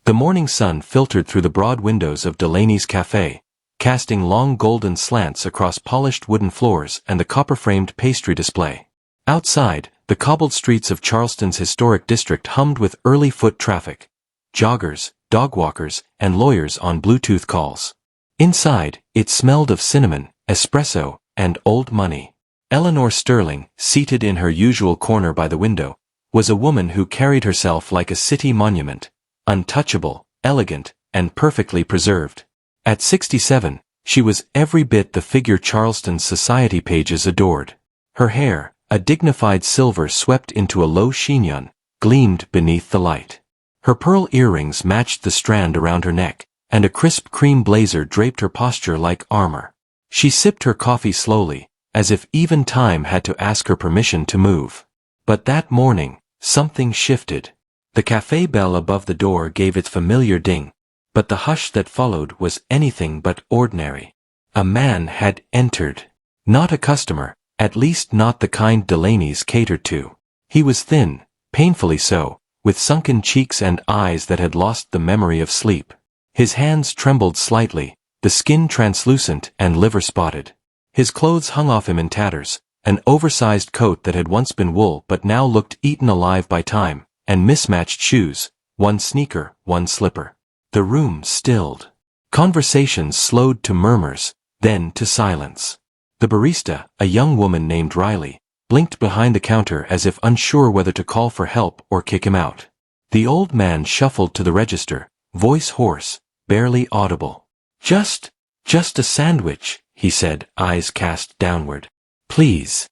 The morning sun filtered through the broad windows of Delaney's Café, casting long golden slants across polished wooden floors and the copper-framed pastry display. Outside, the cobbled streets of Charleston's historic district hummed with early foot traffic, joggers, dog-walkers, and lawyers on Bluetooth calls. Inside, it smelled of cinnamon, espresso, and old money. Eleanor Sterling, seated in her usual corner by the window, was a woman who carried herself like a city monument, untouchable, elegant, and perfectly preserved. At 67, she was every bit the figure Charleston's society pages adored. Her hair, a dignified silver swept into a low chignon, gleamed beneath the light. Her pearl earrings matched the strand around her neck, and a crisp cream blazer draped her posture like armor. She sipped her coffee slowly, as if even time had to ask her permission to move. But that morning, something shifted. The cafe bell above the door gave its familiar ding, but the hush that followed was anything but ordinary. A man had entered. Not a customer, at least not the kind Delaney's catered to. He was thin, painfully so, with sunken cheeks and eyes that had lost the memory of sleep. His hands trembled slightly, the skin translucent and liver-spotted. His clothes hung off him in tatters, an oversized coat that had once been wool but now looked eaten alive by time, and mismatched shoes, one sneaker, one slipper. The room stilled. Conversations slowed to murmurs, then to silence. The barista, a young woman named Riley, blinked behind the counter as if unsure whether to call for help or kick him out. The old man shuffled to the register, voice hoarse, barely audible. Just a sandwich, he said, eyes cast downward. Please.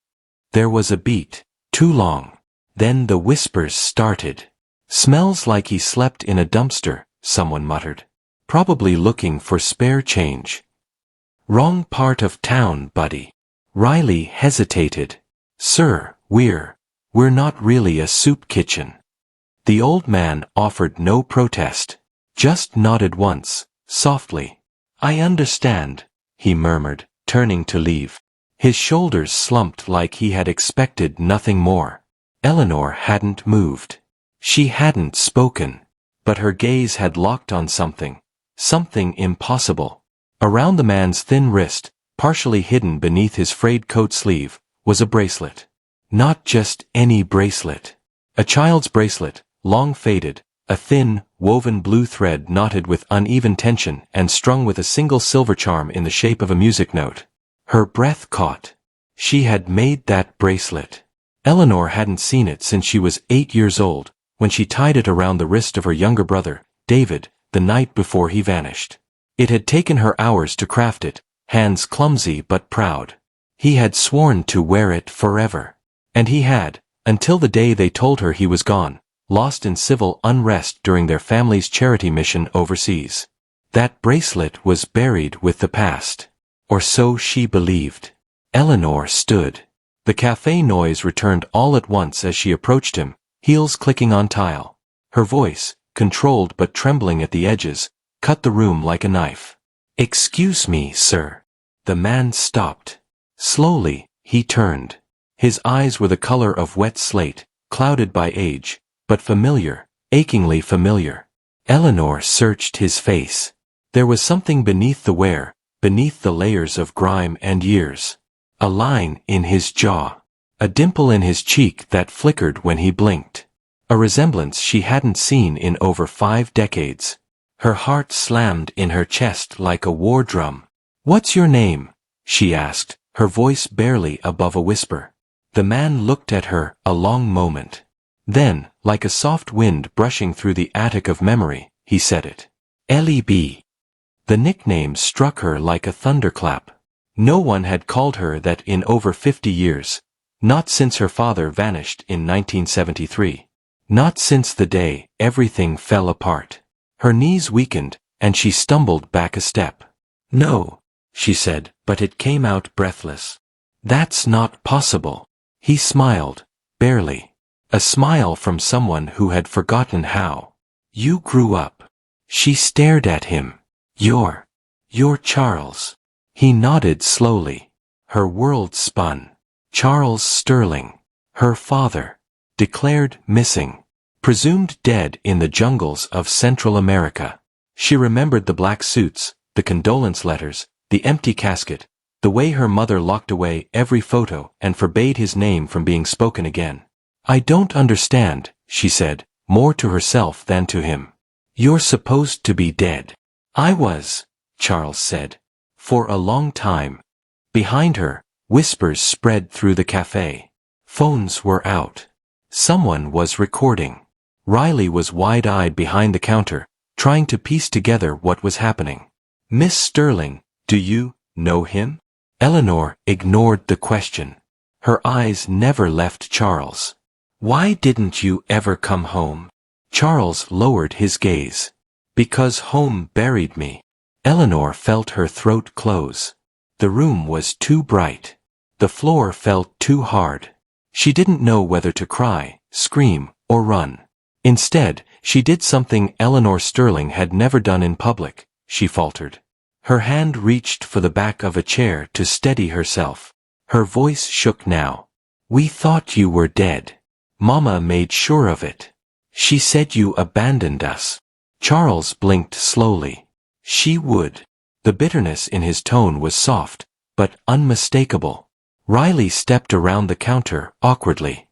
There was a beat, too long. Then the whispers started. Smells like he slept in a dumpster, someone muttered. Probably looking for spare change. Wrong part of town, buddy. Riley hesitated. Sir, we're not really a soup kitchen. The old man offered no protest. Just nodded once, softly. I understand, he murmured, turning to leave. His shoulders slumped like he had expected nothing more. Eleanor hadn't moved. She hadn't spoken. But her gaze had locked on something impossible. Around the man's thin wrist, partially hidden beneath his frayed coat sleeve, was a bracelet. Not just any bracelet. A child's bracelet, long faded, a thin, woven blue thread knotted with uneven tension and strung with a single silver charm in the shape of a music note. Her breath caught. She had made that bracelet. Eleanor hadn't seen it since she was 8 years old, when she tied it around the wrist of her younger brother, David, the night before he vanished. It had taken her hours to craft it, hands clumsy but proud. He had sworn to wear it forever. And he had, until the day they told her he was gone, lost in civil unrest during their family's charity mission overseas. That bracelet was buried with the past. Or so she believed. Eleanor stood. The cafe noise returned all at once as she approached him, heels clicking on tile. Her voice, controlled but trembling at the edges, cut the room like a knife. Excuse me, sir. The man stopped. Slowly, he turned. His eyes were the color of wet slate, clouded by age, but familiar, achingly familiar. Eleanor searched his face. There was something beneath the wear, beneath the layers of grime and years. A line in his jaw. A dimple in his cheek that flickered when he blinked. A resemblance she hadn't seen in over 5 decades. Her heart slammed in her chest like a war drum. What's your name? She asked, her voice barely above a whisper. The man looked at her a long moment. Then, like a soft wind brushing through the attic of memory, he said it. L.E.B. The nickname struck her like a thunderclap. No one had called her that in over 50 years. Not since her father vanished in 1973. Not since the day everything fell apart. Her knees weakened, and she stumbled back a step. No, she said, but it came out breathless. That's not possible. He smiled, barely. A smile from someone who had forgotten how. You grew up. She stared at him. You're Charles. He nodded slowly. Her world spun. Charles Sterling. Her father. Declared missing. Presumed dead in the jungles of Central America. She remembered the black suits, the condolence letters, the empty casket, the way her mother locked away every photo and forbade his name from being spoken again. "I don't understand," she said, more to herself than to him. "You're supposed to be dead." "I was," Charles said. "For a long time." Behind her, whispers spread through the cafe. Phones were out. Someone was recording. Riley was wide-eyed behind the counter, trying to piece together what was happening. "Miss Sterling, do you know him?" Eleanor ignored the question. Her eyes never left Charles. "Why didn't you ever come home?" Charles lowered his gaze. "Because home buried me." Eleanor felt her throat close. The room was too bright. The floor felt too hard. She didn't know whether to cry, scream, or run. Instead, she did something Eleanor Sterling had never done in public. She faltered. Her hand reached for the back of a chair to steady herself. Her voice shook now. "We thought you were dead. Mama made sure of it. She said you abandoned us." Charles blinked slowly. "She would." The bitterness in his tone was soft, but unmistakable. Riley stepped around the counter awkwardly.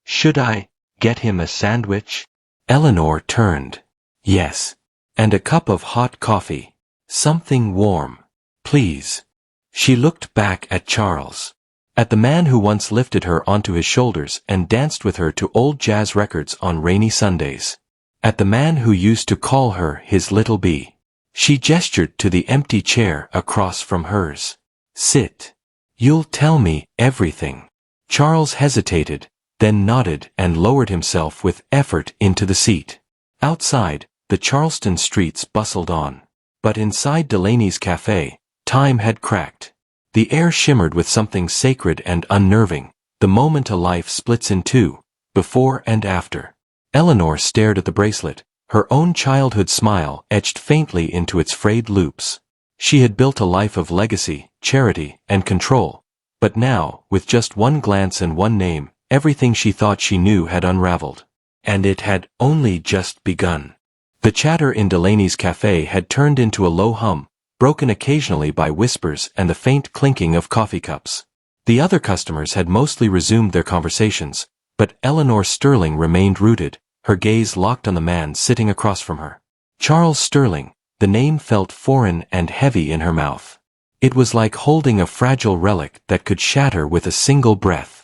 Should I get him a sandwich?" Eleanor turned. "Yes. And a cup of hot coffee. Something warm. Please." She looked back at Charles. At the man who once lifted her onto his shoulders and danced with her to old jazz records on rainy Sundays. At the man who used to call her his little bee. She gestured to the empty chair across from hers. "Sit. You'll tell me everything." Charles hesitated, then nodded and lowered himself with effort into the seat. Outside, the Charleston streets bustled on. But inside Delaney's cafe, time had cracked. The air shimmered with something sacred and unnerving, the moment a life splits in two, before and after. Eleanor stared at the bracelet, her own childhood smile etched faintly into its frayed loops. She had built a life of legacy, charity, and control. But now, with just one glance and one name, everything she thought she knew had unraveled. And it had only just begun. The chatter in Delaney's cafe had turned into a low hum, broken occasionally by whispers and the faint clinking of coffee cups. The other customers had mostly resumed their conversations, but Eleanor Sterling remained rooted, her gaze locked on the man sitting across from her. Charles Sterling, the name felt foreign and heavy in her mouth. It was like holding a fragile relic that could shatter with a single breath.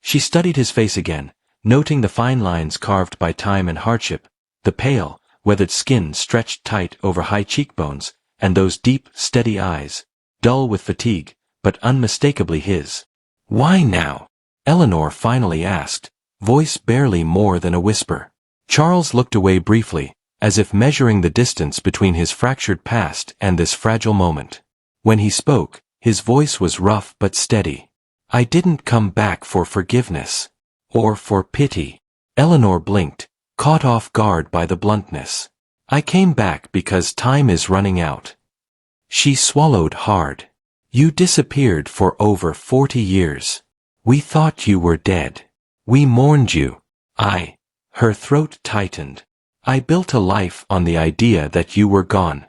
She studied his face again, noting the fine lines carved by time and hardship, the pale, weathered skin stretched tight over high cheekbones, and those deep, steady eyes, dull with fatigue, but unmistakably his. "Why now?" Eleanor finally asked, voice barely more than a whisper. Charles looked away briefly, as if measuring the distance between his fractured past and this fragile moment. When he spoke, his voice was rough but steady. "I didn't come back for forgiveness. Or for pity." Eleanor blinked, caught off guard by the bluntness. "I came back because time is running out." She swallowed hard. "You disappeared for over 40 years. We thought you were dead. We mourned you. Her throat tightened. "I built a life on the idea that you were gone."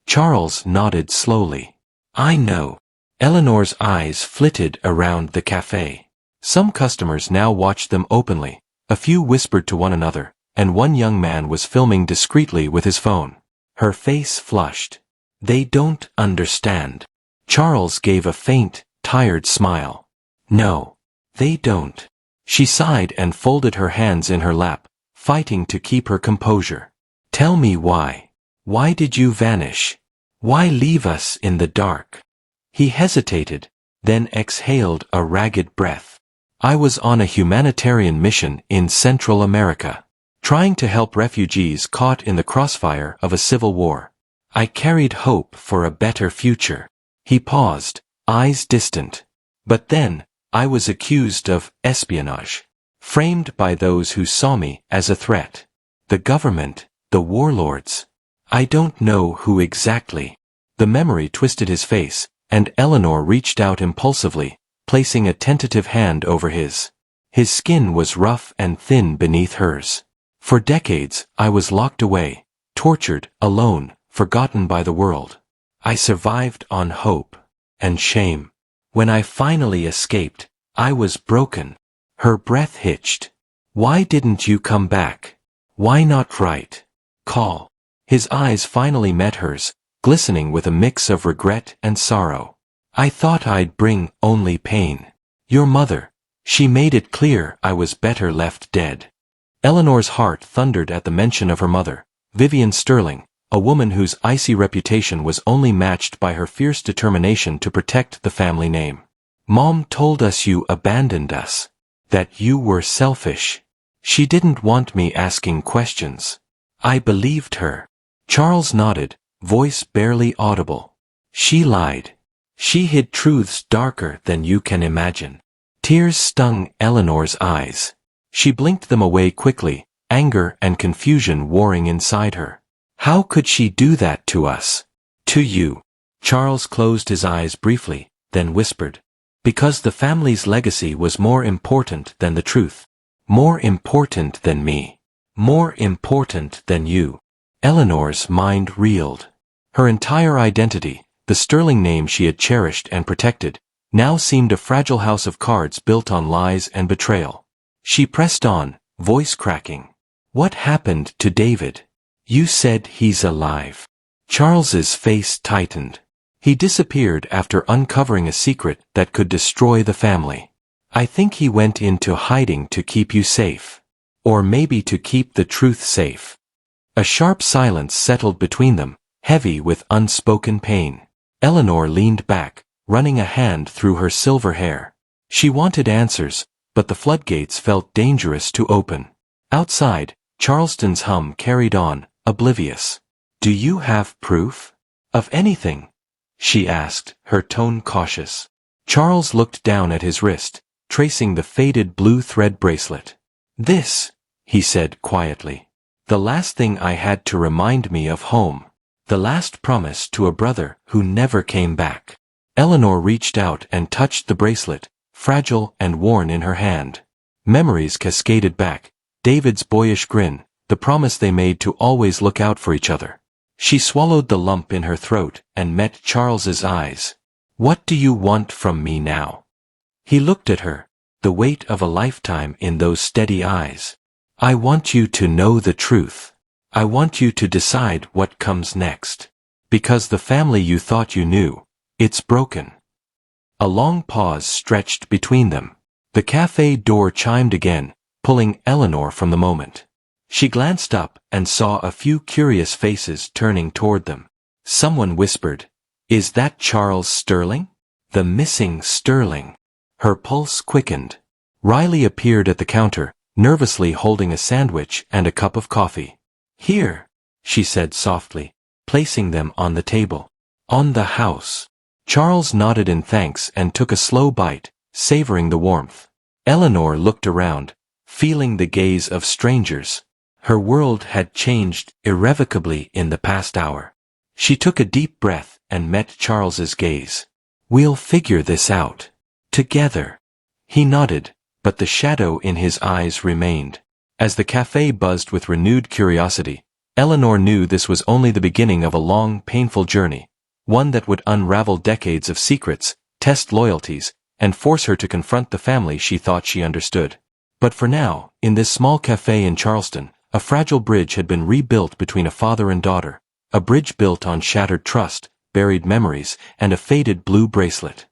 Charles nodded slowly. "I know." Eleanor's eyes flitted around the cafe. Some customers now watched them openly, a few whispered to one another, and one young man was filming discreetly with his phone. Her face flushed. "They don't understand." Charles gave a faint, tired smile. "No, they don't." She sighed and folded her hands in her lap, fighting to keep her composure. "Tell me why. Why did you vanish? Why leave us in the dark?" He hesitated, then exhaled a ragged breath. "I was on a humanitarian mission in Central America, trying to help refugees caught in the crossfire of a civil war. I carried hope for a better future." He paused, eyes distant. "But then, I was accused of espionage, framed by those who saw me as a threat. The government, the warlords. I don't know who exactly." The memory twisted his face, and Eleanor reached out impulsively, placing a tentative hand over his. His skin was rough and thin beneath hers. For decades, I was locked away, tortured, alone, forgotten by the world. I survived on hope and shame. When I finally escaped, I was broken. Her breath hitched. Why didn't you come back? Why not call? His eyes finally met hers, glistening with a mix of regret and sorrow. I thought I'd bring only pain. Your mother. She made it clear I was better left dead. Eleanor's heart thundered at the mention of her mother, Vivian Sterling, a woman whose icy reputation was only matched by her fierce determination to protect the family name. Mom told us you abandoned us. That you were selfish. She didn't want me asking questions. I believed her. Charles nodded, voice barely audible. She lied. She hid truths darker than you can imagine. Tears stung Eleanor's eyes. She blinked them away quickly, anger and confusion warring inside her. How could she do that to us? To you. Charles closed his eyes briefly, then whispered. Because the family's legacy was more important than the truth. More important than me. More important than you. Eleanor's mind reeled. Her entire identity, the Sterling name she had cherished and protected, now seemed a fragile house of cards built on lies and betrayal. She pressed on, voice cracking. What happened to David? You said he's alive. Charles's face tightened. He disappeared after uncovering a secret that could destroy the family. I think he went into hiding to keep you safe. Or maybe to keep the truth safe. A sharp silence settled between them, heavy with unspoken pain. Eleanor leaned back, running a hand through her silver hair. She wanted answers, but the floodgates felt dangerous to open. Outside, Charleston's hum carried on, oblivious. Do you have proof? Of anything? She asked, her tone cautious. Charles looked down at his wrist, tracing the faded blue thread bracelet. This, he said quietly. The last thing I had to remind me of home. The last promise to a brother who never came back. Eleanor reached out and touched the bracelet, fragile and worn in her hand. Memories cascaded back, David's boyish grin, the promise they made to always look out for each other. She swallowed the lump in her throat and met Charles's eyes. What do you want from me now? He looked at her, the weight of a lifetime in those steady eyes. I want you to know the truth. I want you to decide what comes next. Because the family you thought you knew, it's broken. A long pause stretched between them. The cafe door chimed again, pulling Eleanor from the moment. She glanced up and saw a few curious faces turning toward them. Someone whispered, "Is that Charles Sterling? The missing Sterling." Her pulse quickened. Riley appeared at the counter, nervously holding a sandwich and a cup of coffee. "Here," she said softly, placing them on the table. "On the house." Charles nodded in thanks and took a slow bite, savoring the warmth. Eleanor looked around, feeling the gaze of strangers. Her world had changed irrevocably in the past hour. She took a deep breath and met Charles's gaze. "We'll figure this out. Together." He nodded, but the shadow in his eyes remained. As the cafe buzzed with renewed curiosity, Eleanor knew this was only the beginning of a long, painful journey, one that would unravel decades of secrets, test loyalties, and force her to confront the family she thought she understood. But for now, in this small cafe in Charleston, a fragile bridge had been rebuilt between a father and daughter, a bridge built on shattered trust, buried memories, and a faded blue bracelet.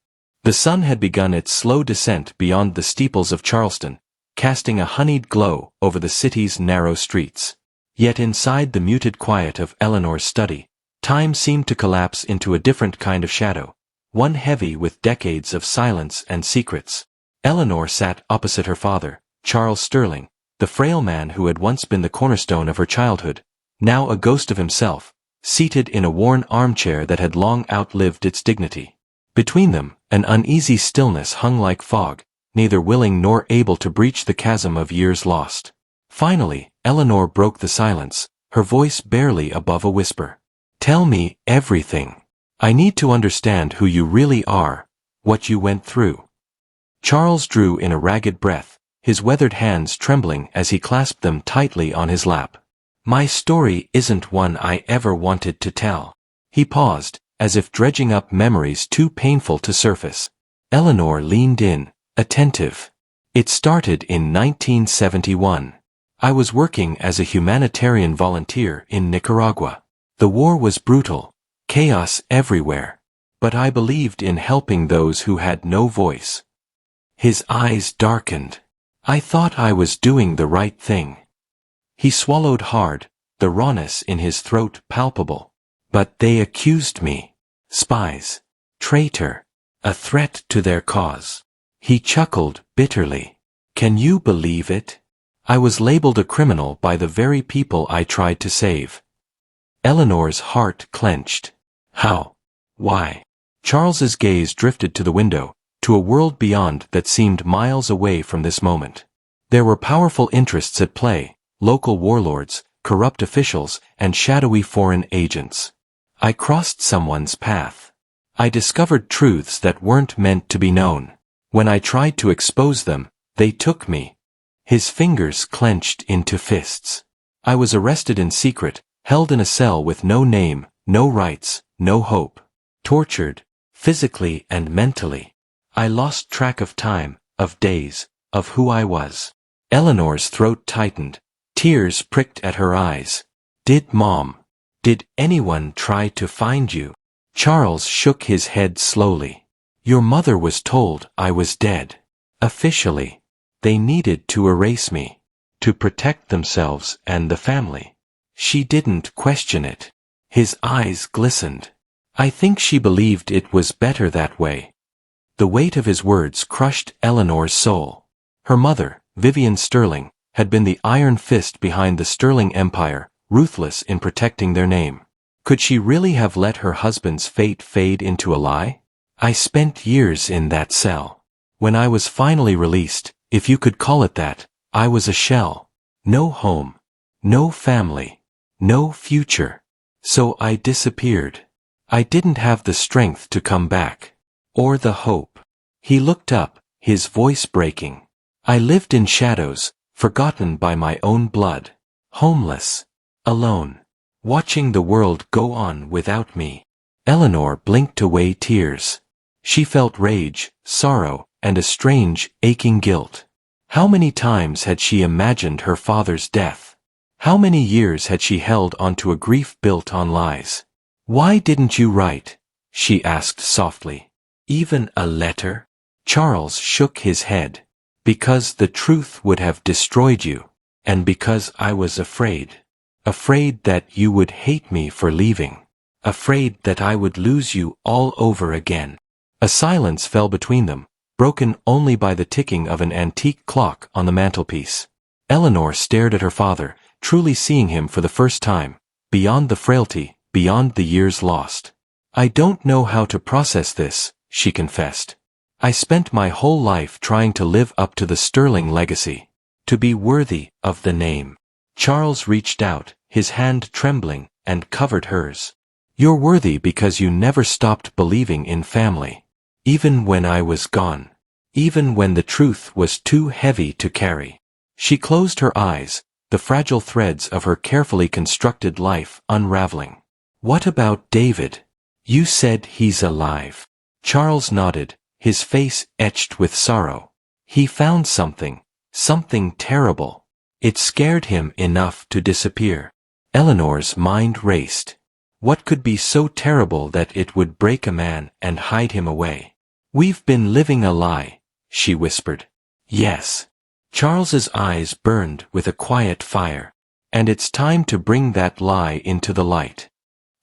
The sun had begun its slow descent beyond the steeples of Charleston, casting a honeyed glow over the city's narrow streets. Yet inside the muted quiet of Eleanor's study, time seemed to collapse into a different kind of shadow, one heavy with decades of silence and secrets. Eleanor sat opposite her father, Charles Sterling, the frail man who had once been the cornerstone of her childhood, now a ghost of himself, seated in a worn armchair that had long outlived its dignity. Between them, an uneasy stillness hung like fog, neither willing nor able to breach the chasm of years lost. Finally, Eleanor broke the silence, her voice barely above a whisper. "Tell me everything. I need to understand who you really are, what you went through." Charles drew in a ragged breath, his weathered hands trembling as he clasped them tightly on his lap. My story isn't one I ever wanted to tell. He paused, as if dredging up memories too painful to surface. Eleanor leaned in, attentive. It started in 1971. I was working as a humanitarian volunteer in Nicaragua. The war was brutal, chaos everywhere. But I believed in helping those who had no voice. His eyes darkened. I thought I was doing the right thing. He swallowed hard, the rawness in his throat palpable. But they accused me. Spies. Traitor. A threat to their cause. He chuckled bitterly. Can you believe it? I was labeled a criminal by the very people I tried to save. Eleanor's heart clenched. How? Why? Charles's gaze drifted to the window, to a world beyond that seemed miles away from this moment. There were powerful interests at play, local warlords, corrupt officials, and shadowy foreign agents. I crossed someone's path. I discovered truths that weren't meant to be known. When I tried to expose them, they took me. His fingers clenched into fists. I was arrested in secret, held in a cell with no name, no rights, no hope. Tortured, physically and mentally. I lost track of time, of days, of who I was. Eleanor's throat tightened. Tears pricked at her eyes. Did anyone try to find you? Charles shook his head slowly. Your mother was told I was dead. Officially. They needed to erase me. To protect themselves and the family. She didn't question it. His eyes glistened. I think she believed it was better that way. The weight of his words crushed Eleanor's soul. Her mother, Vivian Sterling, had been the iron fist behind the Sterling Empire, ruthless in protecting their name. Could she really have let her husband's fate fade into a lie? I spent years in that cell. When I was finally released, if you could call it that, I was a shell. No home. No family. No future. So I disappeared. I didn't have the strength to come back. Or the hope. He looked up, his voice breaking. I lived in shadows, forgotten by my own blood. Homeless. Alone. Watching the world go on without me. Eleanor blinked away tears. She felt rage, sorrow, and a strange, aching guilt. How many times had she imagined her father's death? How many years had she held onto a grief built on lies? Why didn't you write? She asked softly. Even a letter? Charles shook his head. Because the truth would have destroyed you. And because I was afraid. Afraid that you would hate me for leaving. Afraid that I would lose you all over again. A silence fell between them, broken only by the ticking of an antique clock on the mantelpiece. Eleanor stared at her father, truly seeing him for the first time, beyond the frailty, beyond the years lost. I don't know how to process this, she confessed. I spent my whole life trying to live up to the Sterling legacy, to be worthy of the name. Charles reached out, his hand trembling, and covered hers. You're worthy because you never stopped believing in family. Even when I was gone. Even when the truth was too heavy to carry. She closed her eyes, the fragile threads of her carefully constructed life unraveling. What about David? You said he's alive. Charles nodded, his face etched with sorrow. He found something terrible. It scared him enough to disappear. Eleanor's mind raced. What could be so terrible that it would break a man and hide him away? We've been living a lie, she whispered. Yes. Charles's eyes burned with a quiet fire. And it's time to bring that lie into the light.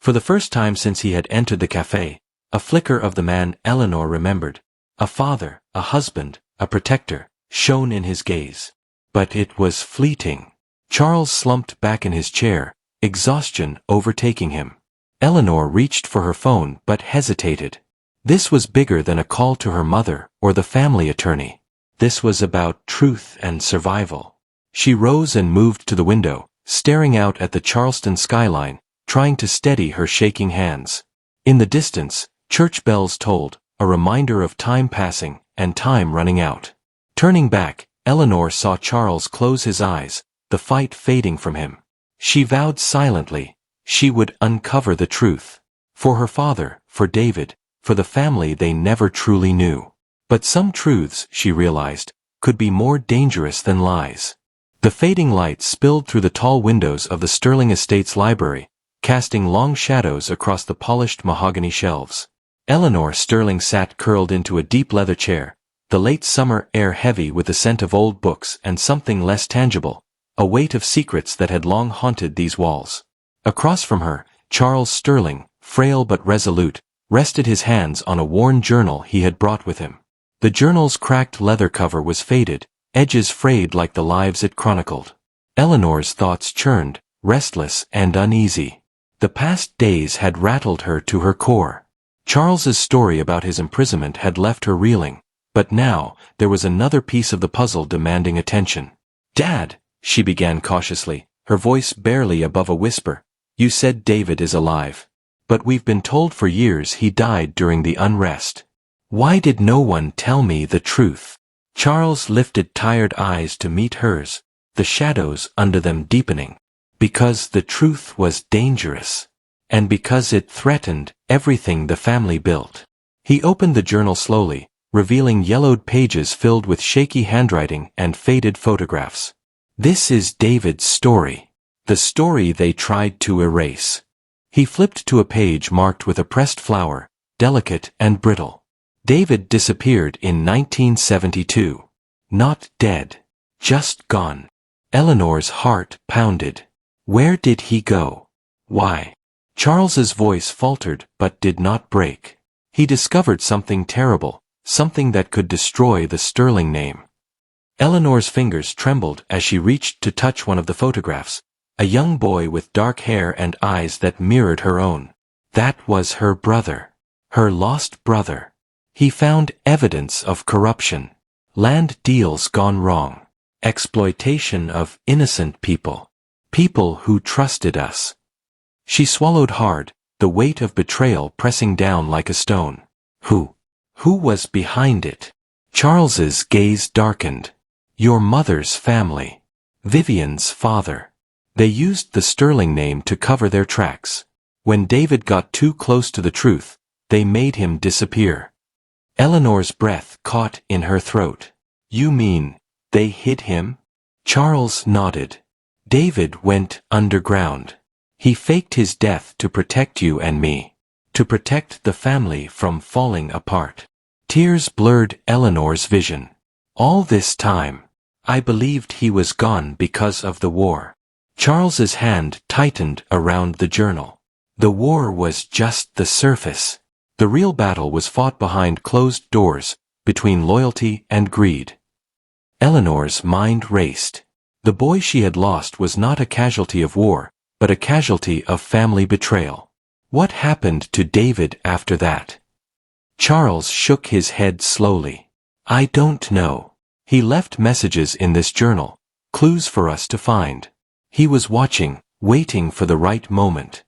For the first time since he had entered the café, a flicker of the man Eleanor remembered. A father, a husband, a protector, shone in his gaze. But it was fleeting. Charles slumped back in his chair, exhaustion overtaking him. Eleanor reached for her phone but hesitated. This was bigger than a call to her mother or the family attorney. This was about truth and survival. She rose and moved to the window, staring out at the Charleston skyline, trying to steady her shaking hands. In the distance, church bells tolled, a reminder of time passing and time running out. Turning back, Eleanor saw Charles close his eyes, the fight fading from him. She vowed silently, she would uncover the truth. For her father, for David, for the family they never truly knew. But some truths, she realized, could be more dangerous than lies. The fading light spilled through the tall windows of the Sterling Estates library, casting long shadows across the polished mahogany shelves. Eleanor Sterling sat curled into a deep leather chair, the late summer air heavy with the scent of old books and something less tangible, a weight of secrets that had long haunted these walls. Across from her, Charles Sterling, frail but resolute, rested his hands on a worn journal he had brought with him. The journal's cracked leather cover was faded, edges frayed like the lives it chronicled. Eleanor's thoughts churned, restless and uneasy. The past days had rattled her to her core. Charles's story about his imprisonment had left her reeling, but now, there was another piece of the puzzle demanding attention. "Dad," she began cautiously, her voice barely above a whisper, "you said David is alive. But we've been told for years he died during the unrest. Why did no one tell me the truth?" Charles lifted tired eyes to meet hers, the shadows under them deepening. "Because the truth was dangerous. And because it threatened everything the family built." He opened the journal slowly, revealing yellowed pages filled with shaky handwriting and faded photographs. "This is David's story. The story they tried to erase." He flipped to a page marked with a pressed flower, delicate and brittle. David disappeared in 1972. Not dead. Just gone. Eleanor's heart pounded. Where did he go? Why? Charles's voice faltered but did not break. He discovered something terrible, something that could destroy the Sterling name. Eleanor's fingers trembled as she reached to touch one of the photographs, a young boy with dark hair and eyes that mirrored her own. That was her brother. Her lost brother. He found evidence of corruption. Land deals gone wrong. Exploitation of innocent people. People who trusted us. She swallowed hard, the weight of betrayal pressing down like a stone. Who? Who was behind it? Charles's gaze darkened. Your mother's family. Vivian's father. They used the Sterling name to cover their tracks. When David got too close to the truth, they made him disappear. Eleanor's breath caught in her throat. You mean, they hid him? Charles nodded. David went underground. He faked his death to protect you and me. To protect the family from falling apart. Tears blurred Eleanor's vision. All this time, I believed he was gone because of the war. Charles's hand tightened around the journal. The war was just the surface. The real battle was fought behind closed doors, between loyalty and greed. Eleanor's mind raced. The boy she had lost was not a casualty of war, but a casualty of family betrayal. What happened to David after that? Charles shook his head slowly. I don't know. He left messages in this journal, clues for us to find. He was watching, waiting for the right moment.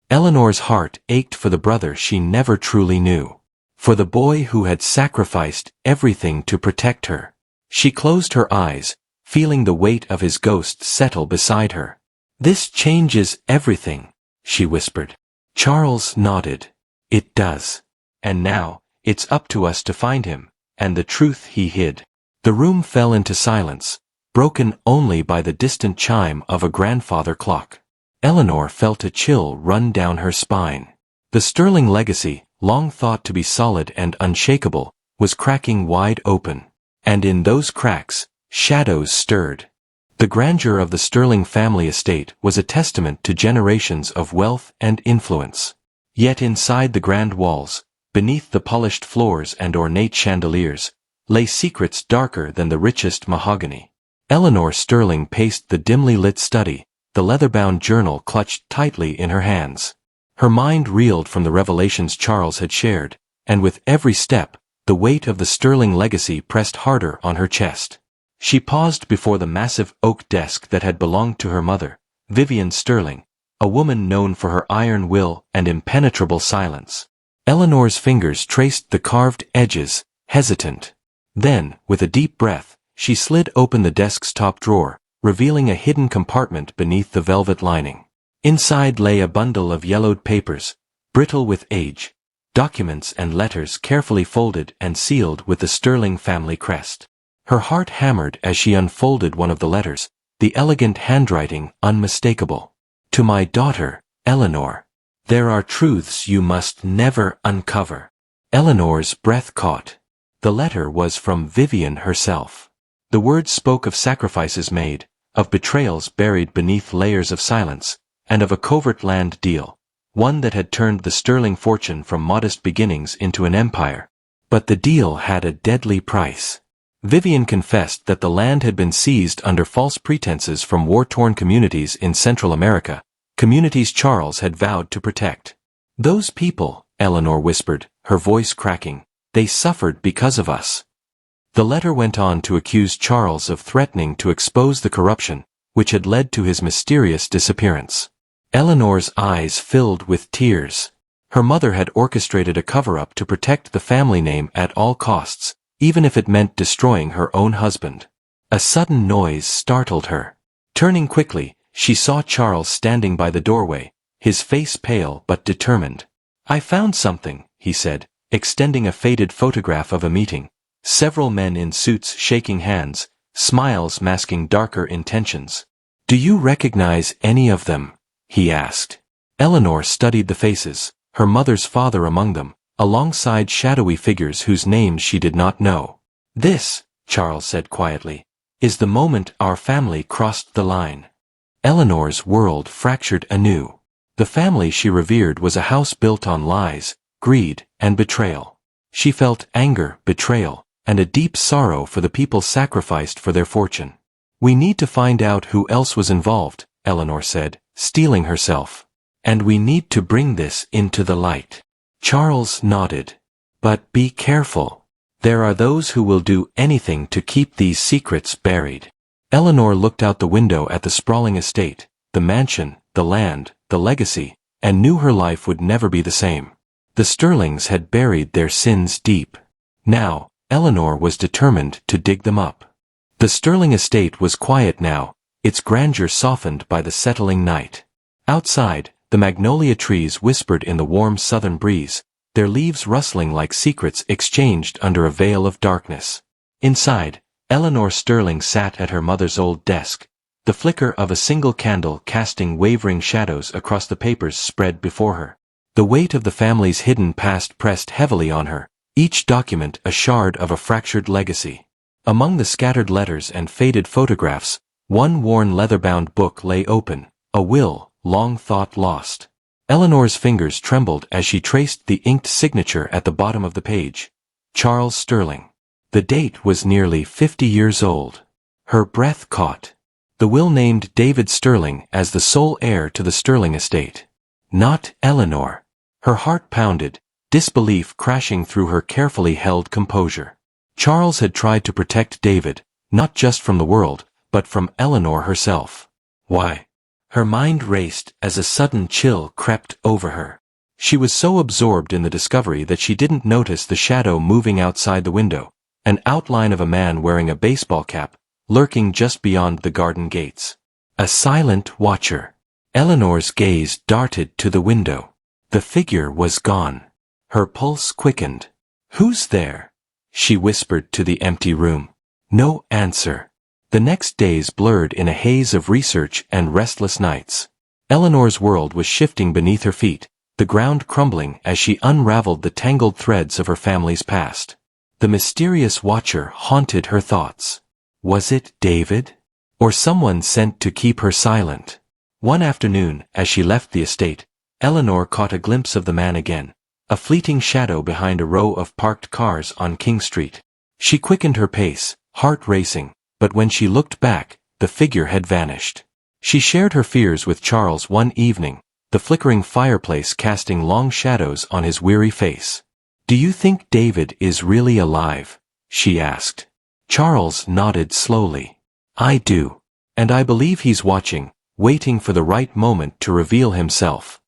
Eleanor's heart ached for the brother she never truly knew. For the boy who had sacrificed everything to protect her. She closed her eyes, feeling the weight of his ghost settle beside her. This changes everything, she whispered. Charles nodded. It does. And now, it's up to us to find him, and the truth he hid. The room fell into silence, broken only by the distant chime of a grandfather clock. Eleanor felt a chill run down her spine. The Sterling legacy, long thought to be solid and unshakable, was cracking wide open. And in those cracks, shadows stirred. The grandeur of the Sterling family estate was a testament to generations of wealth and influence. Yet inside the grand walls, beneath the polished floors and ornate chandeliers, lay secrets darker than the richest mahogany. Eleanor Sterling paced the dimly lit study, the leather-bound journal clutched tightly in her hands. Her mind reeled from the revelations Charles had shared, and with every step, the weight of the Sterling legacy pressed harder on her chest. She paused before the massive oak desk that had belonged to her mother, Vivian Sterling, a woman known for her iron will and impenetrable silence. Eleanor's fingers traced the carved edges, hesitant. Then, with a deep breath, She slid open the desk's top drawer, revealing a hidden compartment beneath the velvet lining. Inside lay a bundle of yellowed papers, brittle with age, documents and letters carefully folded and sealed with the Sterling family crest. Her heart hammered as she unfolded one of the letters, the elegant handwriting unmistakable. To my daughter, Eleanor. There are truths you must never uncover. Eleanor's breath caught. The letter was from Vivian herself. The words spoke of sacrifices made, of betrayals buried beneath layers of silence, and of a covert land deal, one that had turned the Sterling fortune from modest beginnings into an empire. But the deal had a deadly price. Vivian confessed that the land had been seized under false pretenses from war-torn communities in Central America, communities Charles had vowed to protect. Those people, Eleanor whispered, her voice cracking, they suffered because of us. The letter went on to accuse Charles of threatening to expose the corruption, which had led to his mysterious disappearance. Eleanor's eyes filled with tears. Her mother had orchestrated a cover-up to protect the family name at all costs, even if it meant destroying her own husband. A sudden noise startled her. Turning quickly, she saw Charles standing by the doorway, his face pale but determined. I found something, he said, extending a faded photograph of a meeting. Several men in suits shaking hands, smiles masking darker intentions. Do you recognize any of them? He asked. Eleanor studied the faces, her mother's father among them, alongside shadowy figures whose names she did not know. This, Charles said quietly, is the moment our family crossed the line. Eleanor's world fractured anew. The family she revered was a house built on lies, greed, and betrayal. She felt anger, betrayal, and a deep sorrow for the people sacrificed for their fortune. We need to find out who else was involved, Eleanor said, steeling herself. And we need to bring this into the light. Charles nodded. But be careful. There are those who will do anything to keep these secrets buried. Eleanor looked out the window at the sprawling estate, the mansion, the land, the legacy, and knew her life would never be the same. The Sterlings had buried their sins deep. Now, Eleanor was determined to dig them up. The Sterling estate was quiet now, its grandeur softened by the settling night. Outside, the magnolia trees whispered in the warm southern breeze, their leaves rustling like secrets exchanged under a veil of darkness. Inside, Eleanor Sterling sat at her mother's old desk, the flicker of a single candle casting wavering shadows across the papers spread before her. The weight of the family's hidden past pressed heavily on her, each document a shard of a fractured legacy. Among the scattered letters and faded photographs, one worn leather-bound book lay open, a will, long thought lost. Eleanor's fingers trembled as she traced the inked signature at the bottom of the page. Charles Sterling. The date was nearly 50 years old. Her breath caught. The will named David Sterling as the sole heir to the Sterling estate. Not Eleanor. Her heart pounded, disbelief crashing through her carefully held composure. Charles had tried to protect David, not just from the world, but from Eleanor herself. Why? Her mind raced as a sudden chill crept over her. She was so absorbed in the discovery that she didn't notice the shadow moving outside the window, an outline of a man wearing a baseball cap, lurking just beyond the garden gates. A silent watcher. Eleanor's gaze darted to the window. The figure was gone. Her pulse quickened. Who's there? She whispered to the empty room. No answer. The next days blurred in a haze of research and restless nights. Eleanor's world was shifting beneath her feet, the ground crumbling as she unraveled the tangled threads of her family's past. The mysterious watcher haunted her thoughts. Was it David? Or someone sent to keep her silent? One afternoon, as she left the estate, Eleanor caught a glimpse of the man again, a fleeting shadow behind a row of parked cars on King Street. She quickened her pace, heart racing, but when she looked back, the figure had vanished. She shared her fears with Charles one evening, the flickering fireplace casting long shadows on his weary face. Do you think David is really alive? She asked. Charles nodded slowly. I do. And I believe he's watching, waiting for the right moment to reveal himself.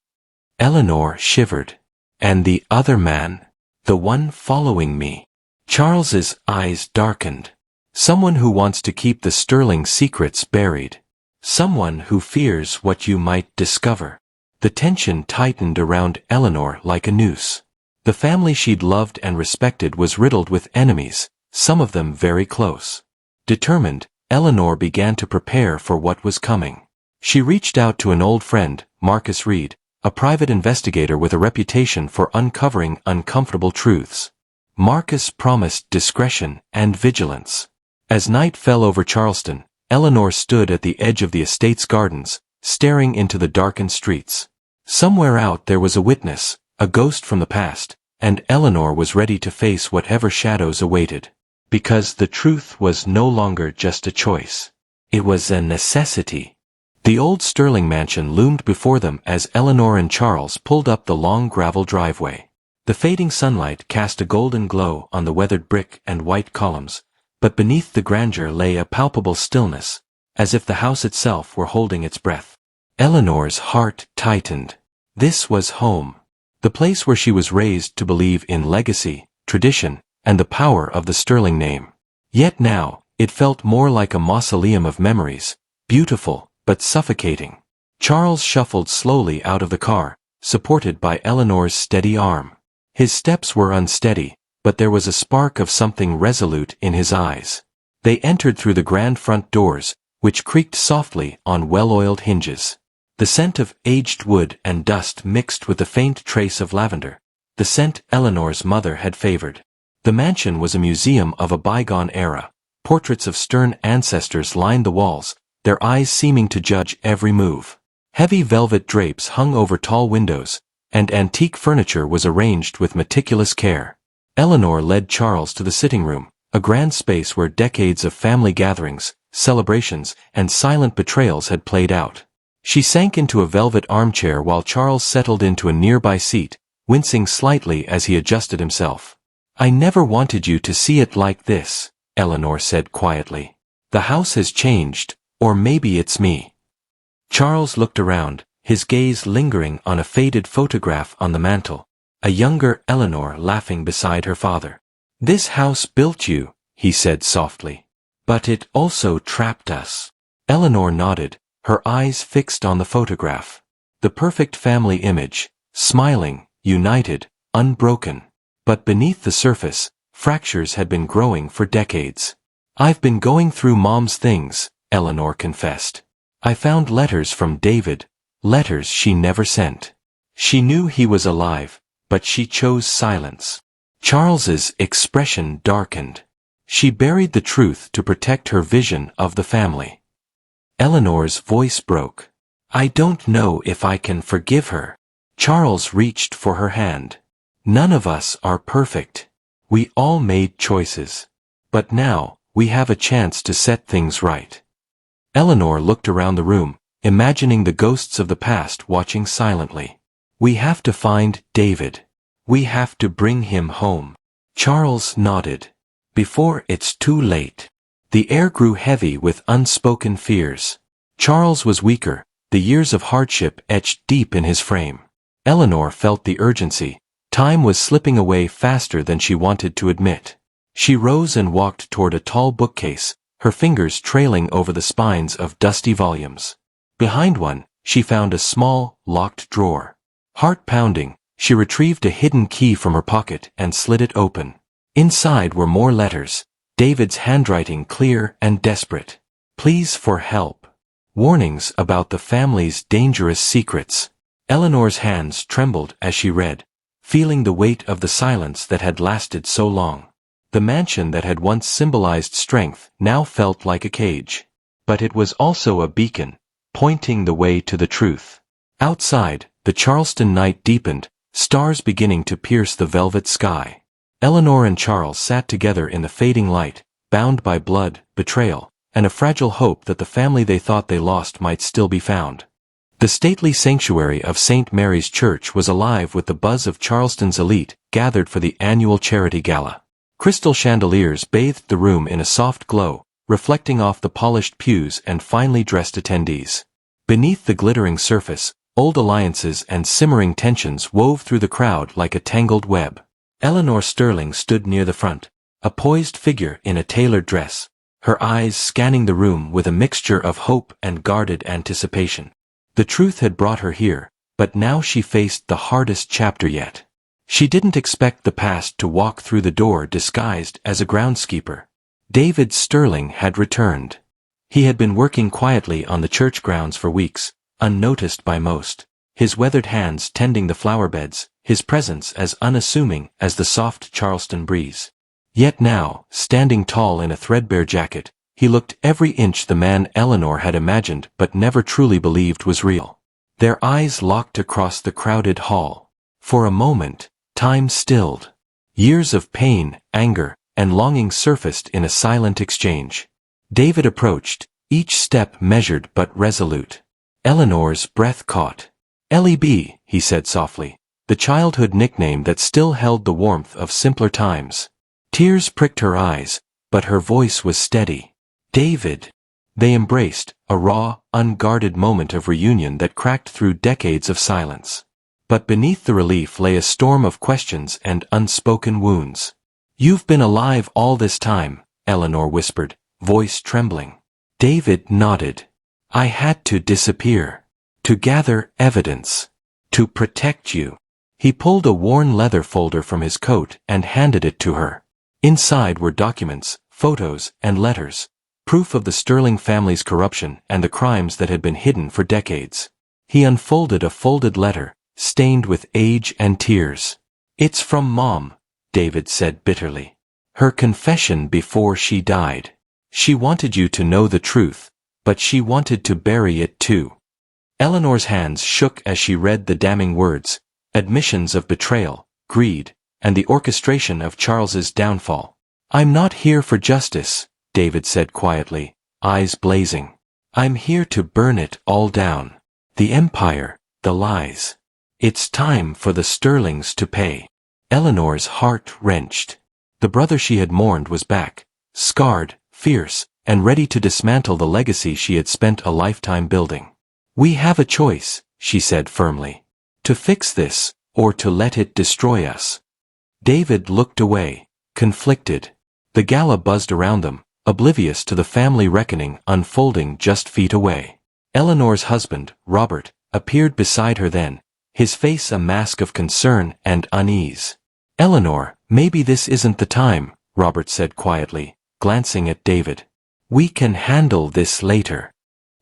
Eleanor shivered. And the other man? The one following me? Charles's eyes darkened. Someone who wants to keep the Sterling secrets buried. Someone who fears what you might discover. The tension tightened around Eleanor like a noose. The family she'd loved and respected was riddled with enemies, some of them very close. Determined, Eleanor began to prepare for what was coming. She reached out to an old friend, Marcus Reed, a private investigator with a reputation for uncovering uncomfortable truths. Marcus promised discretion and vigilance. As night fell over Charleston, Eleanor stood at the edge of the estate's gardens, staring into the darkened streets. Somewhere out there was a witness, a ghost from the past, and Eleanor was ready to face whatever shadows awaited. Because the truth was no longer just a choice. It was a necessity. The old Sterling mansion loomed before them as Eleanor and Charles pulled up the long gravel driveway. The fading sunlight cast a golden glow on the weathered brick and white columns, but beneath the grandeur lay a palpable stillness, as if the house itself were holding its breath. Eleanor's heart tightened. This was home. The place where she was raised to believe in legacy, tradition, and the power of the Sterling name. Yet now, it felt more like a mausoleum of memories, beautiful, but suffocating. Charles shuffled slowly out of the car, supported by Eleanor's steady arm. His steps were unsteady, but there was a spark of something resolute in his eyes. They entered through the grand front doors, which creaked softly on well-oiled hinges. The scent of aged wood and dust mixed with the faint trace of lavender, the scent Eleanor's mother had favored. The mansion was a museum of a bygone era. Portraits of stern ancestors lined the walls, their eyes seeming to judge every move. Heavy velvet drapes hung over tall windows, and antique furniture was arranged with meticulous care. Eleanor led Charles to the sitting room, a grand space where decades of family gatherings, celebrations, and silent betrayals had played out. She sank into a velvet armchair while Charles settled into a nearby seat, wincing slightly as he adjusted himself. "I never wanted you to see it like this," Eleanor said quietly. "The house has changed, or maybe it's me." Charles looked around, his gaze lingering on a faded photograph on the mantel, a younger Eleanor laughing beside her father. "This house built you," he said softly. "But it also trapped us." Eleanor nodded, her eyes fixed on the photograph. The perfect family image, smiling, united, unbroken. But beneath the surface, fractures had been growing for decades. "I've been going through Mom's things," Eleanor confessed. "I found letters from David, letters she never sent. She knew he was alive, but she chose silence." Charles's expression darkened. She buried the truth to protect her vision of the family. Eleanor's voice broke. "I don't know if I can forgive her." Charles reached for her hand. "None of us are perfect. We all made choices. But now, we have a chance to set things right." Eleanor looked around the room, imagining the ghosts of the past watching silently. "We have to find David. We have to bring him home." Charles nodded. "Before it's too late." The air grew heavy with unspoken fears. Charles was weaker, the years of hardship etched deep in his frame. Eleanor felt the urgency. Time was slipping away faster than she wanted to admit. She rose and walked toward a tall bookcase, her fingers trailing over the spines of dusty volumes. Behind one, she found a small, locked drawer. Heart pounding, she retrieved a hidden key from her pocket and slid it open. Inside were more letters, David's handwriting clear and desperate. Pleas for help. Warnings about the family's dangerous secrets. Eleanor's hands trembled as she read, feeling the weight of the silence that had lasted so long. The mansion that had once symbolized strength now felt like a cage. But it was also a beacon, pointing the way to the truth. Outside, the Charleston night deepened, stars beginning to pierce the velvet sky. Eleanor and Charles sat together in the fading light, bound by blood, betrayal, and a fragile hope that the family they thought they lost might still be found. The stately sanctuary of St. Mary's Church was alive with the buzz of Charleston's elite, gathered for the annual charity gala. Crystal chandeliers bathed the room in a soft glow, reflecting off the polished pews and finely dressed attendees. Beneath the glittering surface, old alliances and simmering tensions wove through the crowd like a tangled web. Eleanor Sterling stood near the front, a poised figure in a tailored dress, her eyes scanning the room with a mixture of hope and guarded anticipation. The truth had brought her here, but now she faced the hardest chapter yet. She didn't expect the past to walk through the door disguised as a groundskeeper. David Sterling had returned. He had been working quietly on the church grounds for weeks, unnoticed by most, his weathered hands tending the flower beds, his presence as unassuming as the soft Charleston breeze. Yet now, standing tall in a threadbare jacket, he looked every inch the man Eleanor had imagined but never truly believed was real. Their eyes locked across the crowded hall. For a moment, time stilled. Years of pain, anger, and longing surfaced in a silent exchange. David approached, each step measured but resolute. Eleanor's breath caught. "L.E.B.," he said softly, the childhood nickname that still held the warmth of simpler times. Tears pricked her eyes, but her voice was steady. "David." They embraced, a raw, unguarded moment of reunion that cracked through decades of silence. But beneath the relief lay a storm of questions and unspoken wounds. "You've been alive all this time," Eleanor whispered, voice trembling. David nodded. "I had to disappear. To gather evidence. To protect you." He pulled a worn leather folder from his coat and handed it to her. Inside were documents, photos, and letters, proof of the Sterling family's corruption and the crimes that had been hidden for decades. He unfolded a folded letter, stained with age and tears. "It's from Mom," David said bitterly. "Her confession before she died. She wanted you to know the truth, but she wanted to bury it too." Eleanor's hands shook as she read the damning words, admissions of betrayal, greed, and the orchestration of Charles's downfall. "I'm not here for justice," David said quietly, eyes blazing. "I'm here to burn it all down. The empire, the lies. It's time for the Sterlings to pay." Eleanor's heart wrenched. The brother she had mourned was back, scarred, fierce, and ready to dismantle the legacy she had spent a lifetime building. "We have a choice," she said firmly. "To fix this, or to let it destroy us." David looked away, conflicted. The gala buzzed around them, oblivious to the family reckoning unfolding just feet away. Eleanor's husband, Robert, appeared beside her then, his face a mask of concern and unease. "Eleanor, maybe this isn't the time," Robert said quietly, glancing at David. "We can handle this later."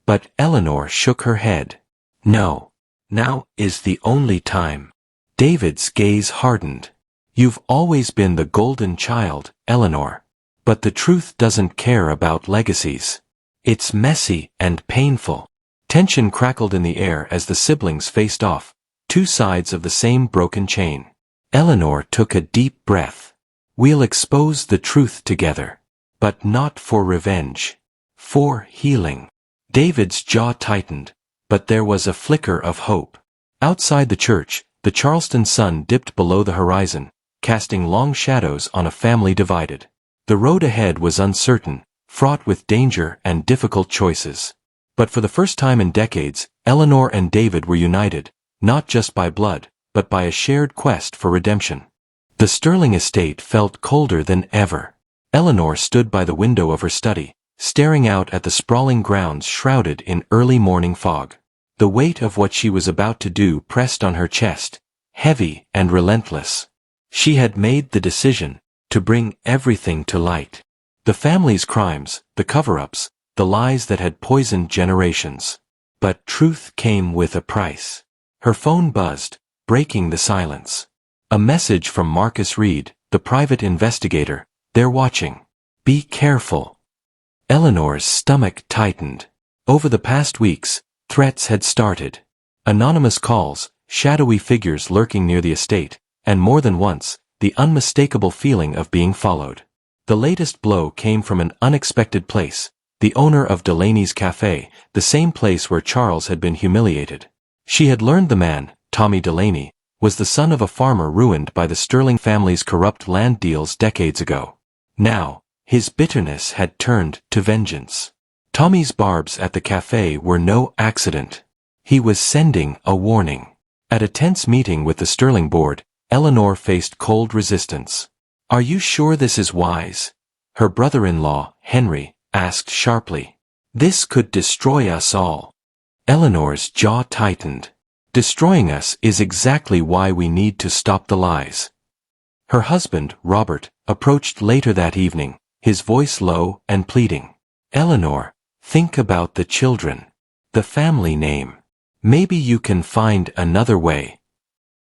But Eleanor shook her head. "No. Now is the only time." David's gaze hardened. "You've always been the golden child, Eleanor. But the truth doesn't care about legacies. It's messy and painful." Tension crackled in the air as the siblings faced off, two sides of the same broken chain. Eleanor took a deep breath. "We'll expose the truth together. But not for revenge. For healing." David's jaw tightened, but there was a flicker of hope. Outside the church, the Charleston sun dipped below the horizon, casting long shadows on a family divided. The road ahead was uncertain, fraught with danger and difficult choices. But for the first time in decades, Eleanor and David were united, not just by blood, but by a shared quest for redemption. The Sterling estate felt colder than ever. Eleanor stood by the window of her study, staring out at the sprawling grounds shrouded in early morning fog. The weight of what she was about to do pressed on her chest, heavy and relentless. She had made the decision to bring everything to light. The family's crimes, the cover-ups, the lies that had poisoned generations. But truth came with a price. Her phone buzzed, breaking the silence. A message from Marcus Reed, the private investigator. "They're watching. Be careful." Eleanor's stomach tightened. Over the past weeks, threats had started. Anonymous calls, shadowy figures lurking near the estate, and more than once, the unmistakable feeling of being followed. The latest blow came from an unexpected place, the owner of Delaney's Café, the same place where Charles had been humiliated. She had learned the man, Tommy Delaney, was the son of a farmer ruined by the Sterling family's corrupt land deals decades ago. Now, his bitterness had turned to vengeance. Tommy's barbs at the café were no accident. He was sending a warning. At a tense meeting with the Sterling board, Eleanor faced cold resistance. "Are you sure this is wise?" Her brother-in-law, Henry, asked sharply. This could destroy us all. Eleanor's jaw tightened. Destroying us is exactly why we need to stop the lies. Her husband, Robert, approached later that evening, his voice low and pleading. Eleanor, think about the children. The family name. Maybe you can find another way.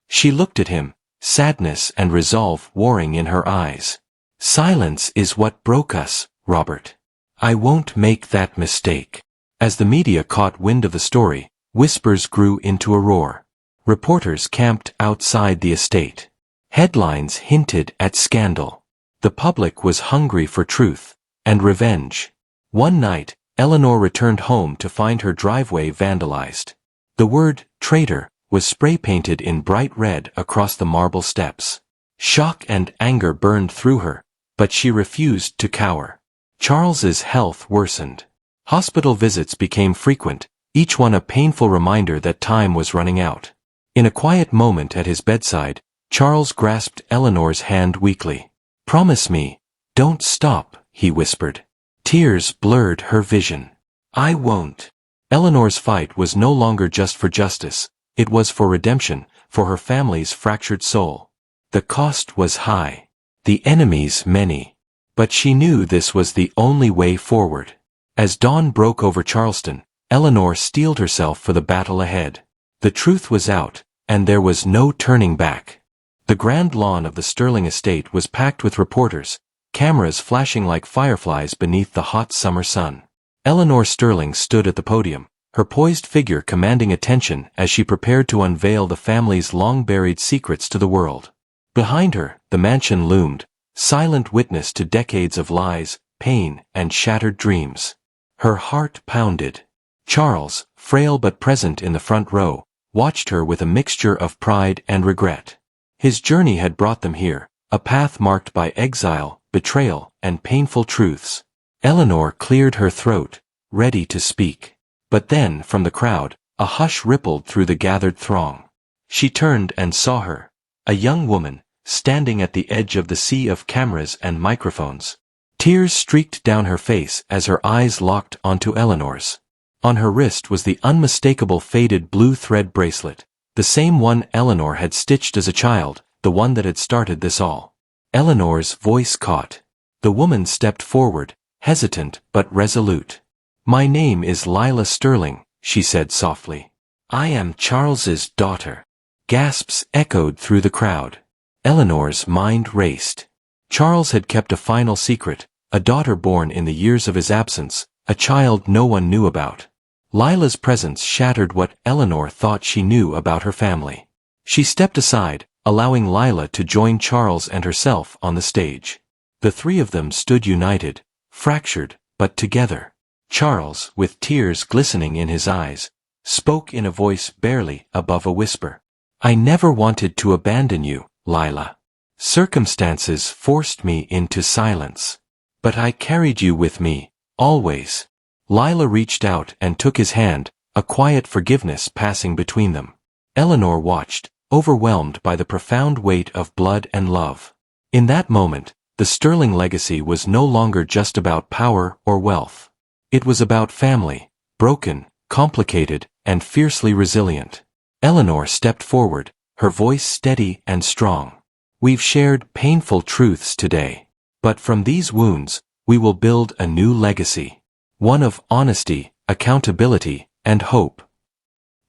She looked at him, sadness and resolve warring in her eyes. Silence is what broke us, Robert. I won't make that mistake. As the media caught wind of the story, whispers grew into a roar. Reporters camped outside the estate. Headlines hinted at scandal. The public was hungry for truth and revenge. One night, Eleanor returned home to find her driveway vandalized. The word, traitor, was spray-painted in bright red across the marble steps. Shock and anger burned through her, but she refused to cower. Charles's health worsened. Hospital visits became frequent, each one a painful reminder that time was running out. In a quiet moment at his bedside, Charles grasped Eleanor's hand weakly. Promise me, don't stop, he whispered. Tears blurred her vision. I won't. Eleanor's fight was no longer just for justice, it was for redemption, for her family's fractured soul. The cost was high. The enemies many. But she knew this was the only way forward. As dawn broke over Charleston, Eleanor steeled herself for the battle ahead. The truth was out, and there was no turning back. The grand lawn of the Sterling estate was packed with reporters, cameras flashing like fireflies beneath the hot summer sun. Eleanor Sterling stood at the podium, her poised figure commanding attention as she prepared to unveil the family's long-buried secrets to the world. Behind her, the mansion loomed, silent witness to decades of lies, pain, and shattered dreams. Her heart pounded. Charles, frail but present in the front row, watched her with a mixture of pride and regret. His journey had brought them here, a path marked by exile, betrayal, and painful truths. Eleanor cleared her throat, ready to speak. But then, from the crowd, a hush rippled through the gathered throng. She turned and saw her, a young woman, standing at the edge of the sea of cameras and microphones. Tears streaked down her face as her eyes locked onto Eleanor's. On her wrist was the unmistakable faded blue thread bracelet, the same one Eleanor had stitched as a child, the one that had started this all. Eleanor's voice caught. The woman stepped forward, hesitant but resolute. My name is Lila Sterling, she said softly. I am Charles's daughter. Gasps echoed through the crowd. Eleanor's mind raced. Charles had kept a final secret, a daughter born in the years of his absence, a child no one knew about. Lila's presence shattered what Eleanor thought she knew about her family. She stepped aside, allowing Lila to join Charles and herself on the stage. The three of them stood united, fractured, but together. Charles, with tears glistening in his eyes, spoke in a voice barely above a whisper. I never wanted to abandon you, Lila. Circumstances forced me into silence. But I carried you with me, always. Lila reached out and took his hand, a quiet forgiveness passing between them. Eleanor watched, overwhelmed by the profound weight of blood and love. In that moment, the Sterling legacy was no longer just about power or wealth. It was about family, broken, complicated, and fiercely resilient. Eleanor stepped forward, her voice steady and strong. We've shared painful truths today. But from these wounds, we will build a new legacy. One of honesty, accountability, and hope.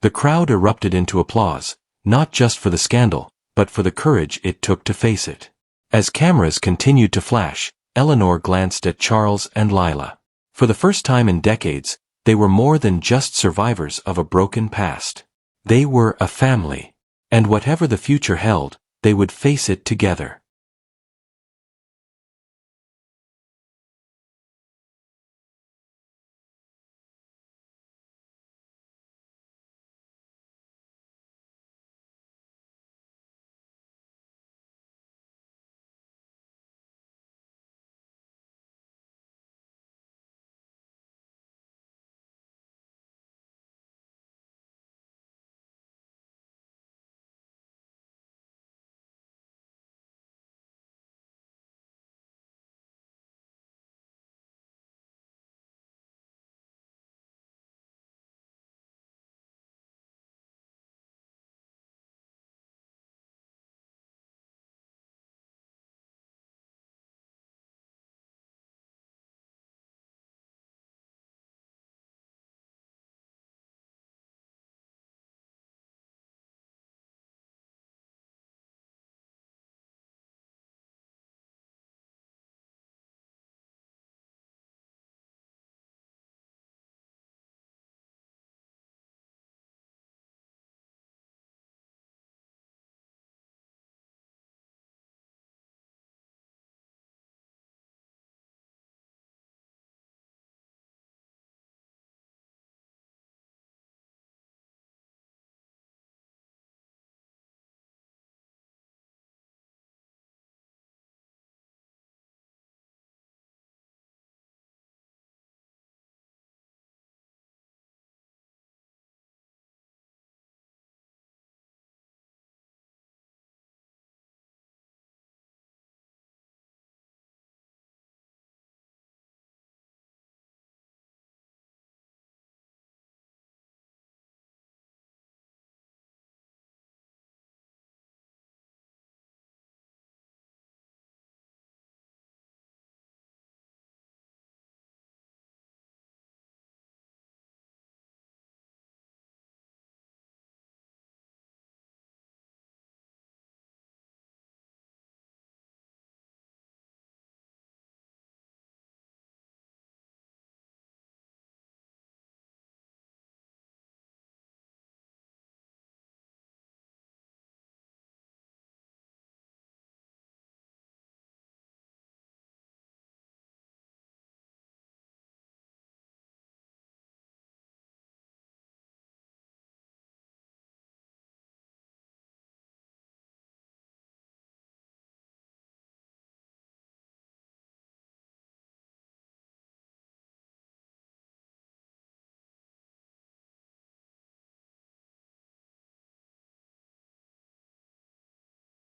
The crowd erupted into applause, not just for the scandal, but for the courage it took to face it. As cameras continued to flash, Eleanor glanced at Charles and Lila. For the first time in decades, they were more than just survivors of a broken past. They were a family. And whatever the future held, they would face it together.